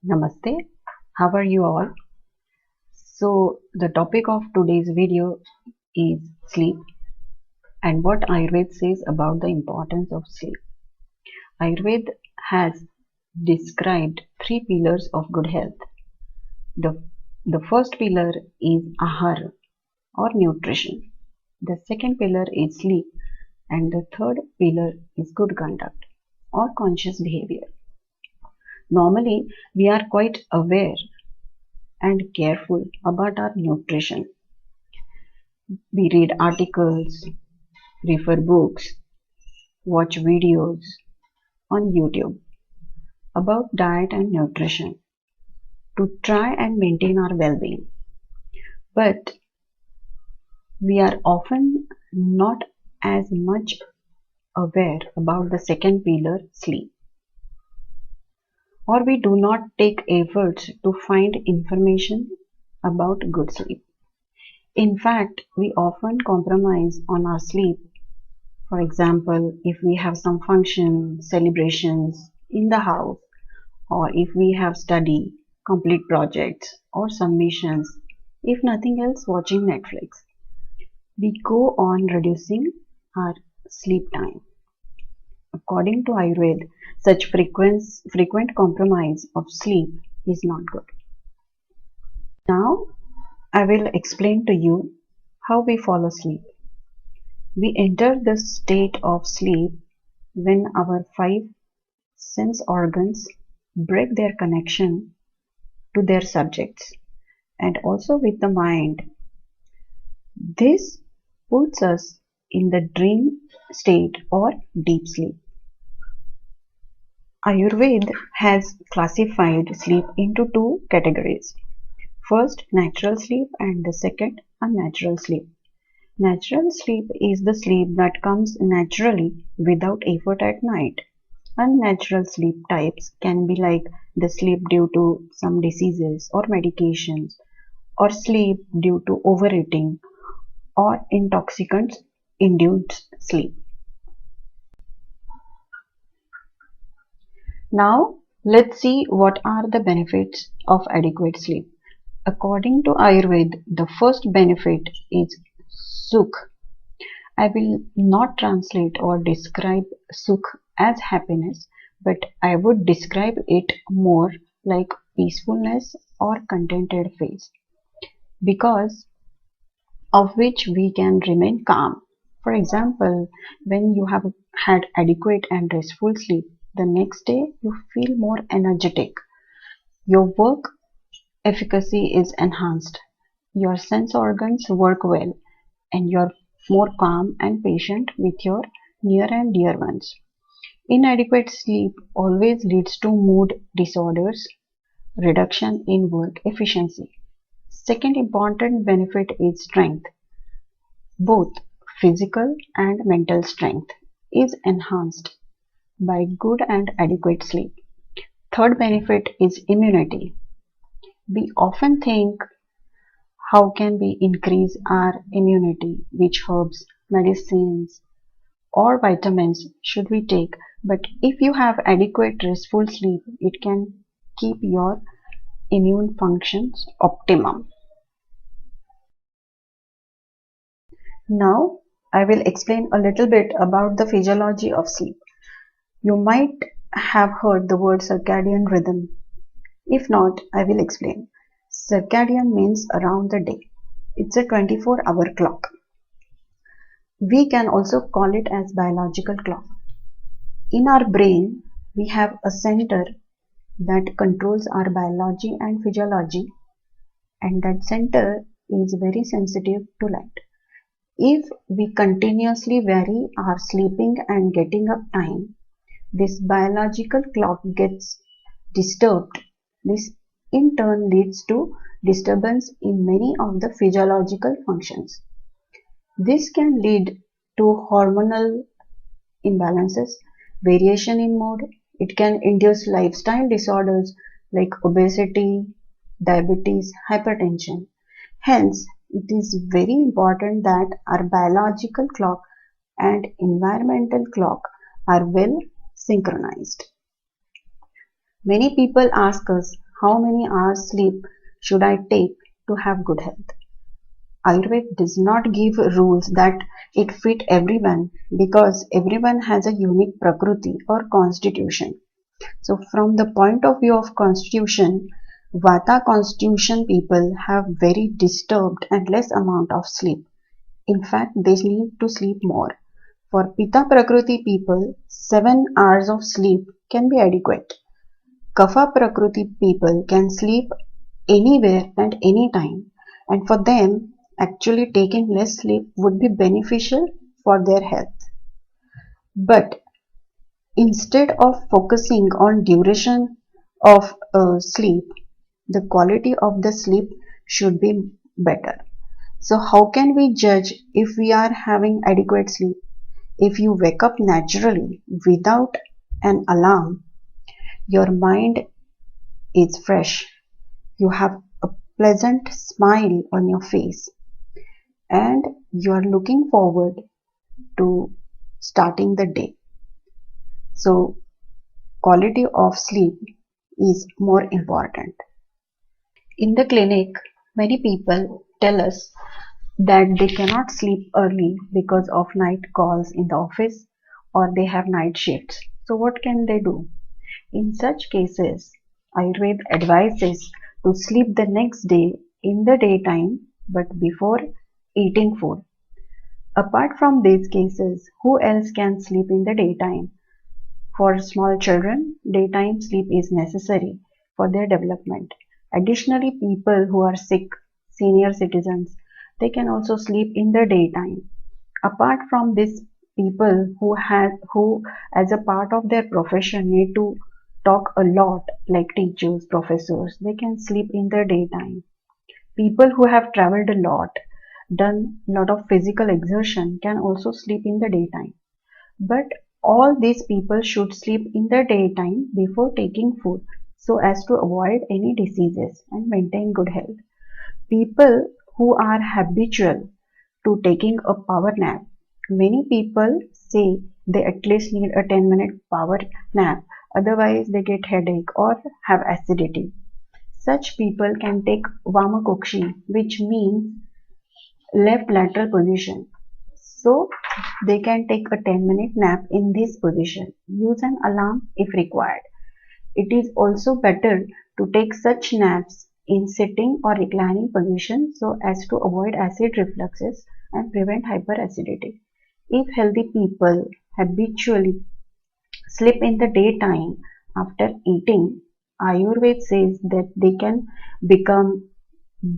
Namaste, how are you all? So, the topic of today's video is sleep and what Ayurveda says about the importance of sleep. Ayurveda has described three pillars of good health. The, the first pillar is ahara or nutrition, the second pillar is sleep, and the third pillar is good conduct or conscious behavior. Normally, we are quite aware and careful about our nutrition. We read articles, refer books, watch videos on YouTube about diet and nutrition to try and maintain our well-being. But we are often not as much aware about the second pillar, sleep, or we do not take efforts to find information about good sleep. In fact, we often compromise on our sleep. For example, if we have some function, celebrations in the house, or if we have study, complete projects, or submissions, if nothing else, watching Netflix, we go on reducing our sleep time. According to Ayurveda, such frequent compromise of sleep is not good. Now, I will explain to you how we fall asleep. We enter the state of sleep when our five sense organs break their connection to their subjects and also with the mind. This puts us in the dream state or deep sleep. Ayurveda has classified sleep into two categories. First, natural sleep, and the second, unnatural sleep. Natural sleep is the sleep that comes naturally without effort at night. Unnatural sleep types can be like the sleep due to some diseases or medications, or sleep due to overeating or intoxicants induced sleep. Now, let's see what are the benefits of adequate sleep. According to Ayurveda, the first benefit is Sukh. I will not translate or describe Sukh as happiness, but I would describe it more like peacefulness or contented phase, because of which we can remain calm. For example, when you have had adequate and restful sleep, the next day you feel more energetic. Your work efficacy is enhanced. Your sense organs work well, and you're more calm and patient with your near and dear ones. Inadequate sleep always leads to mood disorders, reduction in work efficiency. Second important benefit is strength. Both physical and mental strength is enhanced by good and adequate sleep. Third benefit is immunity. We often think, how can we increase our immunity? Which herbs, medicines, or vitamins should we take? But if you have adequate restful sleep, it can keep your immune functions optimum. Now, I will explain a little bit about the physiology of sleep. You might have heard the word circadian rhythm. If not, I will explain. Circadian means around the day. It's a 24-hour clock. We can also call it as biological clock. In our brain, we have a center that controls our biology and physiology, and that center is very sensitive to light. If we continuously vary our sleeping and getting up time, this biological clock gets disturbed. This in turn leads to disturbance in many of the physiological functions. This can lead to hormonal imbalances, variation in mood. It can induce lifestyle disorders like obesity, diabetes, hypertension. Hence, it is very important that our biological clock and environmental clock are well synchronized. Many people ask us how many hours sleep should I take to have good health? Ayurveda does not give rules that it fit everyone because everyone has a unique prakriti or constitution. So from the point of view of constitution, Vata constitution people have very disturbed and less amount of sleep. In fact, they need to sleep more. For Pitta Prakriti people, 7 hours of sleep can be adequate. Kapha Prakriti people can sleep anywhere and anytime, and for them, actually taking less sleep would be beneficial for their health. But instead of focusing on duration of sleep, the quality of the sleep should be better. So how can we judge if we are having adequate sleep? If you wake up naturally without an alarm, your mind is fresh, you have a pleasant smile on your face, and you are looking forward to starting the day. So quality of sleep is more important. In the clinic, many people tell us that they cannot sleep early because of night calls in the office or they have night shifts. So what can they do? In such cases, Ayurveda advises to sleep the next day in the daytime but before eating food. Apart from these cases, who else can sleep in the daytime? For small children, daytime sleep is necessary for their development. Additionally, people who are sick, senior citizens, they can also sleep in the daytime. Apart from this, people who as a part of their profession need to talk a lot, like teachers, professors, they can sleep in the daytime. People who have traveled a lot, done a lot of physical exertion, can also sleep in the daytime. But all these people should sleep in the daytime before taking food so as to avoid any diseases and maintain good health. People who are habitual to taking a power nap, many people say they at least need a 10-minute power nap, otherwise they get headache or have acidity. Such people can take Vamakokshi, which means left lateral position. So they can take a 10-minute nap in this position. Use an alarm if required. It is also better to take such naps in sitting or reclining position so as to avoid acid refluxes and prevent hyperacidity. If healthy people habitually sleep in the daytime after eating, Ayurveda says that they can become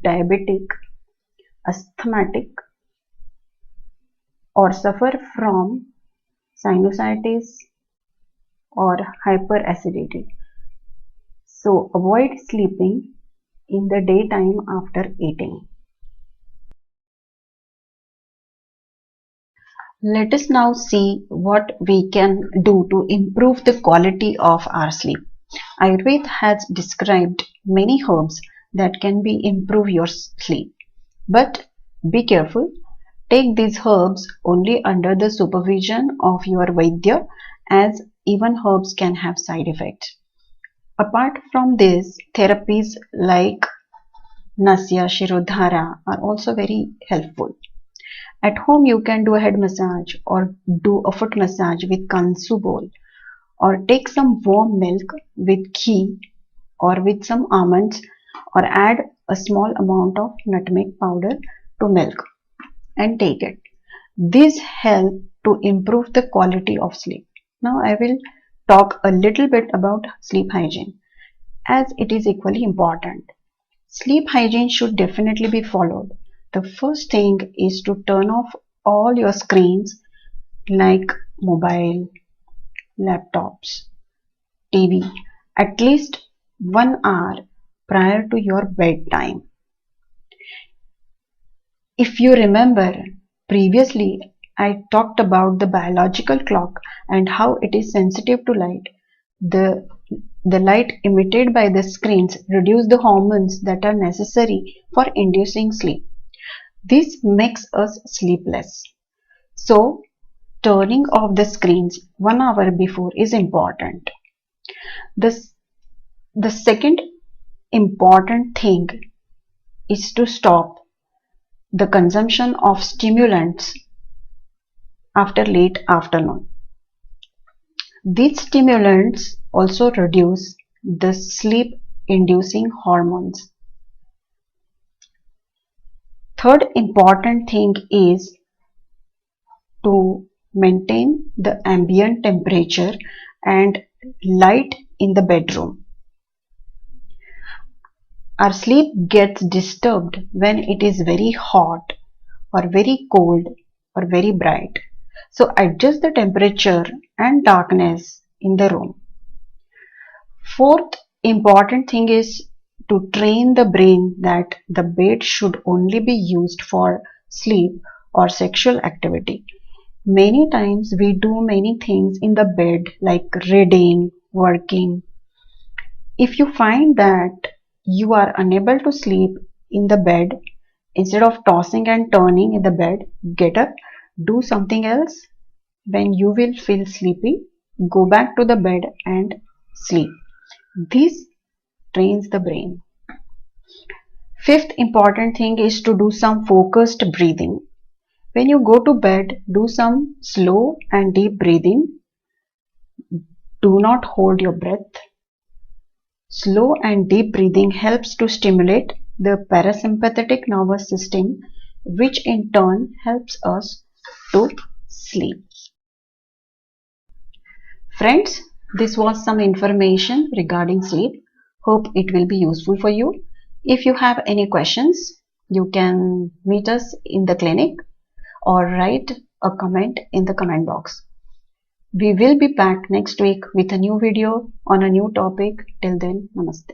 diabetic, asthmatic, or suffer from sinusitis or hyperacidity. So avoid sleeping in the daytime after eating. Let us now see what we can do to improve the quality of our sleep. Ayurveda has described many herbs that can be improve your sleep. But be careful, take these herbs only under the supervision of your Vaidya, as even herbs can have side effects. Apart from this, therapies like Nasya, Shirodhara are also very helpful. At home, you can do a head massage or do a foot massage with Kansu bowl, or take some warm milk with ghee or with some almonds, or add a small amount of nutmeg powder to milk and take it. These help to improve the quality of sleep. Now I will talk a little bit about sleep hygiene as it is equally important. Sleep hygiene should definitely be followed. The first thing is to turn off all your screens like mobile, laptops, TV at least 1 hour prior to your bedtime. If you remember, previously I talked about the biological clock and how it is sensitive to light. The, the light emitted by the screens reduce the hormones that are necessary for inducing sleep. This makes us sleepless. So, turning off the screens 1 hour before is important. The, the second important thing is to stop the consumption of stimulants after late afternoon. These stimulants also reduce the sleep inducing hormones. Third important thing is to maintain the ambient temperature and light in the bedroom. Our sleep gets disturbed when it is very hot or very cold or very bright. So adjust the temperature and darkness in the room. Fourth important thing is to train the brain that the bed should only be used for sleep or sexual activity. Many times we do many things in the bed like reading, working. If you find that you are unable to sleep in the bed, instead of tossing and turning in the bed, get up, do something else. When you will feel sleepy, go back to the bed and sleep. This trains the brain. Fifth important thing is to do some focused breathing. When you go to bed, do some slow and deep breathing. Do not hold your breath. Slow and deep breathing helps to stimulate the parasympathetic nervous system, which in turn helps us to sleep. Friends, this was some information regarding sleep. Hope it will be useful for you. If you have any questions, you can meet us in the clinic or write a comment in the comment box. We will be back next week with a new video on a new topic. Till then, namaste.